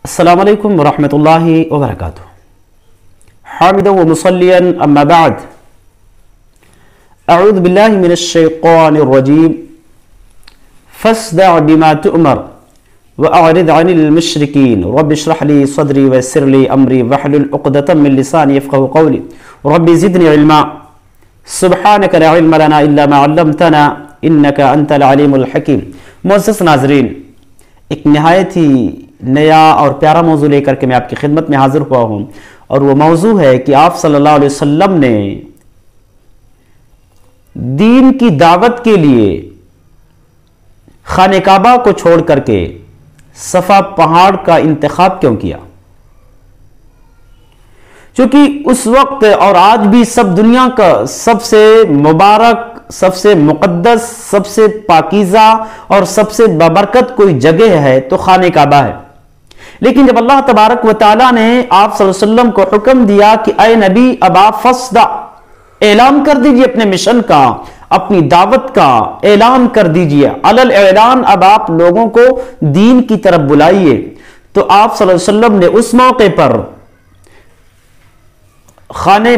السلام علیکم ورحمۃ اللہ وبرکاتہ۔ حامدا و مصلیا اما بعد، اعوذ باللہ من الشیطان الرجیم، فاصدع بما تؤمر واعرض عن المشرکین، رب اشرح لی صدری ویسر لی امری واحلل عقدۃ من لسانی یفقہوا قولی، رب زدنی علما، سبحانک لا علم لنا الا ما علمتنا انک انت العلیم الحکیم۔ معزز ناظرین، ایک نہایت ہی نیا اور پیارا موضوع لے کر کے میں آپ کی خدمت میں حاضر ہوا ہوں، اور وہ موضوع ہے کہ آپ صلی اللہ علیہ وسلم نے دین کی دعوت کے لیے خانہ کعبہ کو چھوڑ کر کے صفا پہاڑ کا انتخاب کیوں کیا؟ چونکہ اس وقت اور آج بھی سب دنیا کا سب سے مبارک، سب سے مقدس، سب سے پاکیزہ اور سب سے بابرکت کوئی جگہ ہے تو خانہ کعبہ ہے۔ لیکن جب اللہ تبارک و تعالیٰ نے آپ صلی اللہ علیہ وسلم کو حکم دیا کہ اے نبی اب آپ فصدع، اعلان کر دیجئے اپنے مشن کا، اپنی دعوت کا اعلان کر دیجئے، علل اعلان، اب آپ لوگوں کو دین کی طرف بلائیے، تو آپ صلی اللہ علیہ وسلم نے اس موقع پر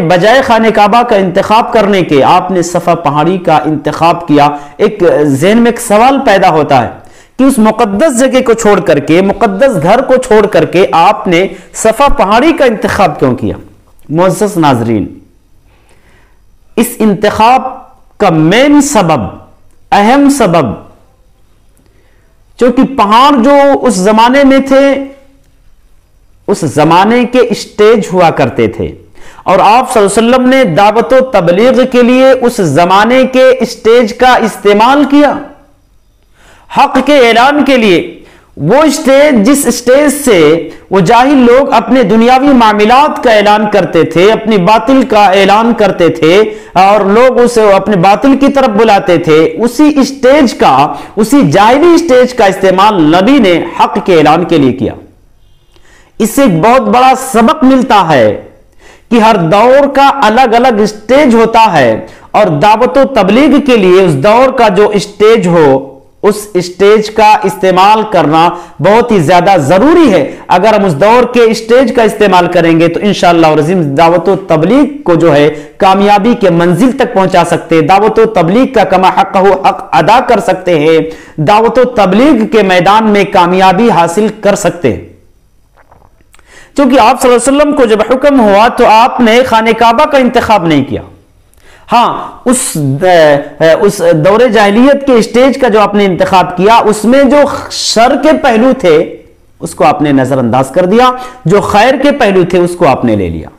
بجائے خانہ کعبہ کا انتخاب کرنے کے آپ نے صفا پہاڑی کا انتخاب کیا۔ ایک ذہن میں ایک سوال پیدا ہوتا ہے کہ اس مقدس جگہ کو چھوڑ کر کے، مقدس گھر کو چھوڑ کر کے آپ نے صفا پہاڑی کا انتخاب کیوں کیا؟ معزز ناظرین، اس انتخاب کا مین سبب، اہم سبب، چونکہ پہاڑ جو اس زمانے میں تھے، اس زمانے کے اسٹیج ہوا کرتے تھے، اور آپ صلی اللہ علیہ وسلم نے دعوت و تبلیغ کے لیے اس زمانے کے اسٹیج کا استعمال کیا، حق کے اعلان کے لیے۔ وہ اسٹیج، جس اسٹیج سے وہ جاہل لوگ اپنے دنیاوی معاملات کا اعلان کرتے تھے، اپنی باطل کا اعلان کرتے تھے اور لوگ اسے اپنے باطل کی طرف بلاتے تھے، اسی اسٹیج کا، اسی جاہلی اسٹیج کا استعمال نبی نے حق کے اعلان کے لیے کیا۔ اس سے ایک بہت بڑا سبق ملتا ہے کہ ہر دور کا الگ الگ اسٹیج ہوتا ہے، اور دعوت و تبلیغ کے لیے اس دور کا جو اسٹیج ہو، اس اسٹیج کا استعمال کرنا بہت ہی زیادہ ضروری ہے۔ اگر ہم اس دور کے اسٹیج کا استعمال کریں گے تو انشاءاللہ العظیم دعوت و تبلیغ کو جو ہے کامیابی کے منزل تک پہنچا سکتے ہیں، دعوت و تبلیغ کا کما حق ہو حق ادا کر سکتے ہیں، دعوت و تبلیغ کے میدان میں کامیابی حاصل کر سکتے ہیں۔ چونکہ آپ صلی اللہ علیہ وسلم کو جب حکم ہوا تو آپ نے خانہ کعبہ کا انتخاب نہیں کیا۔ ہاں، اس دور جاہلیت کے اسٹیج کا جو آپ نے انتخاب کیا، اس میں جو شر کے پہلو تھے اس کو آپ نے نظر انداز کر دیا، جو خیر کے پہلو تھے اس کو آپ نے لے لیا۔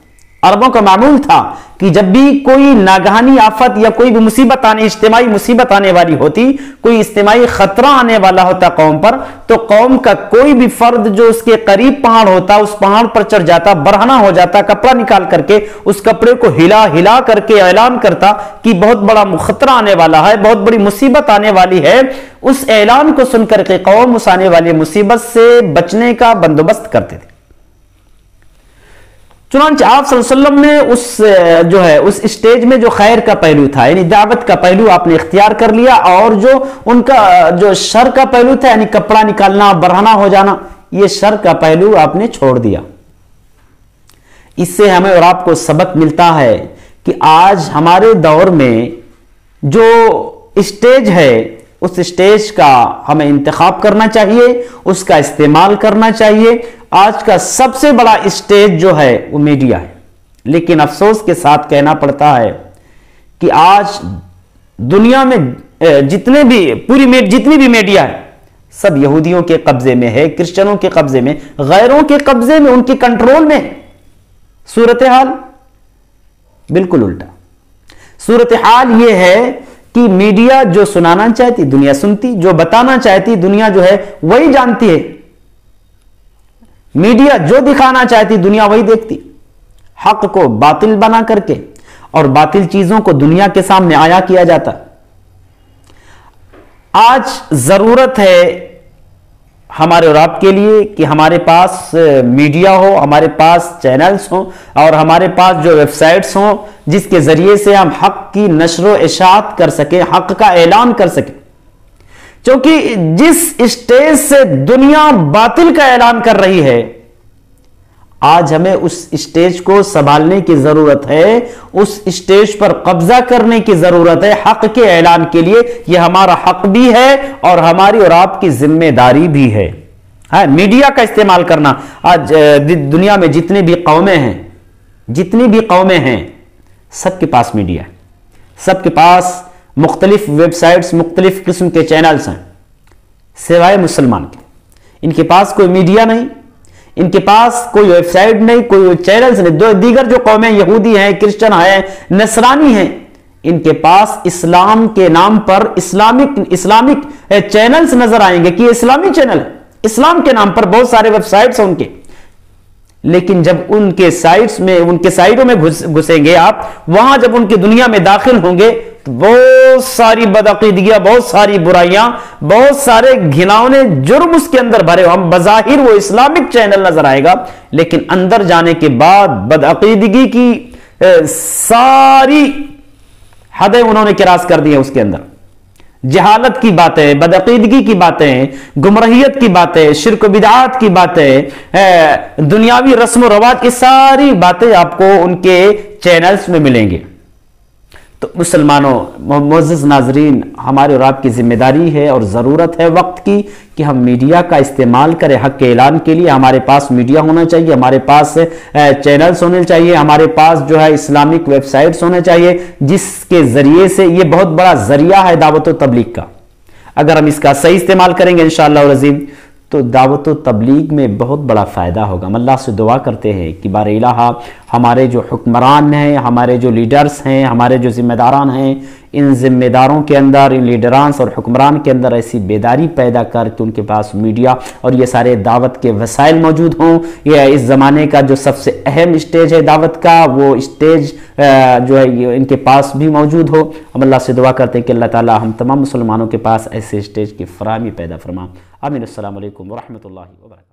عربوں کا معمول تھا کہ جب بھی کوئی ناگہانی آفت یا کوئی بھی مصیبت اجتماعی مصیبت آنے والی ہوتی، کوئی اجتماعی خطرہ آنے والا ہوتا قوم پر، تو قوم کا کوئی بھی فرد جو اس کے قریب پہاڑ ہوتا، اس پہاڑ پر چڑھ جاتا، برہنہ ہو جاتا، کپڑا نکال کر کے اس کپڑے کو ہلا کر کے اعلان کرتا کہ بہت بڑا خطرہ آنے والا ہے، بہت بڑی مصیبت آنے والی ہے۔ اس اعلان کو سن کر کے قوم اس آنے والی مصیبت سے بچنے کا بندوبست کرتے تھے۔ چنانچہ آپ صلی اللہ علیہ وسلم نے اس اسٹیج میں جو خیر کا پہلو تھا، یعنی دعوت کا پہلو آپ نے اختیار کر لیا، اور جو ان کا جو شر کا پہلو تھا، یعنی کپڑا نکالنا، برہنہ ہو جانا، یہ شر کا پہلو آپ نے چھوڑ دیا۔ اس سے ہمیں اور آپ کو سبق ملتا ہے کہ آج ہمارے دور میں جو اسٹیج ہے، اس اسٹیج کا ہمیں انتخاب کرنا چاہیے، اس کا استعمال کرنا چاہیے۔ آج کا سب سے بڑا اسٹیج جو ہے وہ میڈیا ہے، لیکن افسوس کے ساتھ کہنا پڑتا ہے کہ آج دنیا میں جتنی بھی میڈیا ہے، سب یہودیوں کے قبضے میں ہے، کرسچنوں کے قبضے میں، غیروں کے قبضے میں، ان کے کنٹرول میں۔ صورتحال بالکل الٹا۔ صورتحال یہ ہے کہ میڈیا جو سنانا چاہتی دنیا سنتی، جو بتانا چاہتی دنیا جو ہے وہی جانتی ہے، میڈیا جو دکھانا چاہتی دنیا وہی دیکھتی، حق کو باطل بنا کر کے اور باطل چیزوں کو دنیا کے سامنے عیاں کیا جاتا۔ آج ضرورت ہے ہمارے اور آپ کے لیے کہ ہمارے پاس میڈیا ہو، ہمارے پاس چینلز ہوں، اور ہمارے پاس جو ویب سائٹس ہوں جس کے ذریعے سے ہم حق کی نشر و اشاعت کر سکیں، حق کا اعلان کر سکیں۔ چونکہ جس اسٹیج سے دنیا باطل کا اعلان کر رہی ہے، آج ہمیں اس اسٹیج کو سنبھالنے کی ضرورت ہے، اس اسٹیج پر قبضہ کرنے کی ضرورت ہے حق کے اعلان کے لیے۔ یہ ہمارا حق بھی ہے اور ہماری اور آپ کی ذمہ داری بھی ہے۔ میڈیا کا استعمال کرنا، آج دنیا میں جتنی بھی قومیں ہیں سب کے پاس میڈیا ہے، سب کے پاس مختلف ویب سائٹس، مختلف قسم کے چینلز ہیں، سوائے مسلمان کے۔ ان کے پاس کوئی میڈیا نہیں، ان کے پاس کوئی ویب سائٹ نہیں، کوئی چینلز نہیں۔ دیگر جو قومیں یہودی ہیں، کرسچن ہیں، نصرانی ہیں، ان کے پاس اسلام کے نام پر اسلامک چینلز نظر آئیں گے کہ یہ اسلامی چینل ہے، اسلام کے نام پر بہت سارے ویب سائٹس ہیں ان کے۔ لیکن جب ان کے سائٹوں میں گھسیں گے آپ، وہاں جب ان کی دنیا میں داخل ہوں گے تو بہت ساری بدعقیدگیاں، بہت ساری برائیاں، بہت سارے گھناؤنے جرم اس کے اندر بھرے ہم بظاہر وہ اسلامک چینل نظر آئے گا، لیکن اندر جانے کے بعد بدعقیدگی کی ساری حدیں انہوں نے کراس کر دی ہیں۔ اس کے اندر جہالت کی باتیں، بدعقیدگی کی باتیں، گمراہیت کی باتیں، شرک و بدعات کی باتیں، دنیاوی رسم و رواج، یہ ساری باتیں آپ کو ان کے چینلز میں ملیں گے۔ تو مسلمانوں، معزز ناظرین، ہمارے اور آپ کی ذمہ داری ہے اور ضرورت ہے وقت کی کہ ہم میڈیا کا استعمال کریں حق کے اعلان کے لیے۔ ہمارے پاس میڈیا ہونا چاہیے، ہمارے پاس چینلز ہونے چاہیے، ہمارے پاس جو ہے اسلامک ویب سائٹس ہونے چاہیے، جس کے ذریعے سے یہ بہت بڑا ذریعہ ہے دعوت و تبلیغ کا۔ اگر ہم اس کا صحیح استعمال کریں گے انشاءاللہ العظیم تو دعوت و تبلیغ میں بہت بڑا فائدہ ہوگا۔ ہم اللہ سے دعا کرتے ہیں کہ بار الہ ہمارے جو حکمران ہیں، ہمارے جو لیڈرز ہیں، ہمارے جو ذمہ داران ہیں، ان ذمہ داروں کے اندر، ان لیڈرانس اور حکمران کے اندر ایسی بیداری پیدا کر کے ان کے پاس میڈیا اور یہ سارے دعوت کے وسائل موجود ہوں۔ یہ اس زمانے کا جو سب سے اہم اسٹیج ہے دعوت کا، وہ اسٹیج جو ہے یہ ان کے پاس بھی موجود ہو۔ ہم اللہ سے دعا کرتے ہیں کہ اللہ تعالی ہم تمام مسلمانوں کے پاس ایسے اسٹیج کی فراہمی پیدا فرما۔ آمین۔ السلام علیکم ورحمۃ اللہ وبرکاتہ۔